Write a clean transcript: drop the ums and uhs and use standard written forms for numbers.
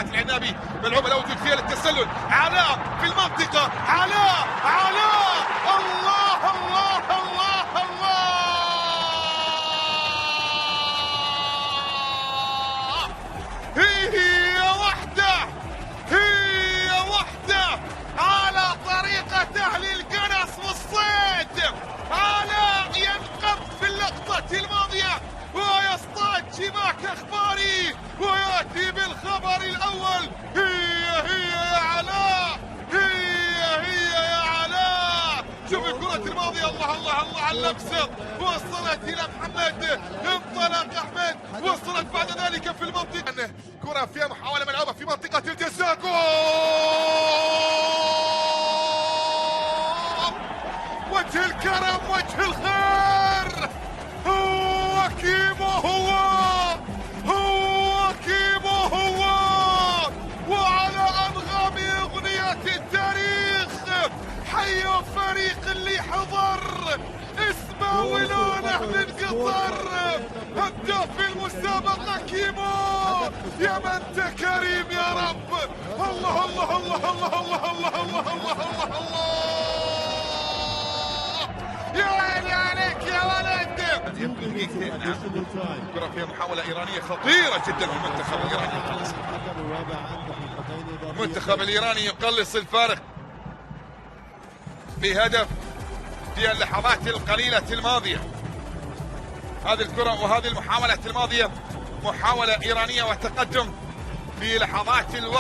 دفاعات العنابي، ملعوبه لا وجود فيها للتسلل. علاء في المنطقه، علاء الله الله الله الله. هي وحده على طريقة أهل القنص والصيد. علاء ينقض في اللقطة الماضية ويصطاد شباك أخباري ويأتي بالخبر الأول. هي يا علاء، هي يا علاء. شوف الكرة الماضية، الله على اللمسة، وصلت إلى محمد، انطلق أحمد، وصلت بعد ذلك في المنطقة. كرة فيها محاولة ملعوبة في منطقة الجزاء. جول! وجه الكرم، وجه الخير، هو كيمو، هو كيمو، وعلى أنغام أغنية التاريخ حي فريق اللي حضر اسمه ولونه من قطر. هداف المسابقة كيمو، يا من انت كريم يا رب. الله الله الله الله الله الله الله الله الله الله. يا عيني عليك يا ولد. كرة فيها محاولة إيرانية خطيرة جدا في المنتخب الإيراني. المنتخب الإيراني يقلص الفارق بهدف في اللحظات القليلة الماضية. هذه الكرة وهذه المحاولة الماضية محاولة إيرانية وتقدم في لحظات الوقت.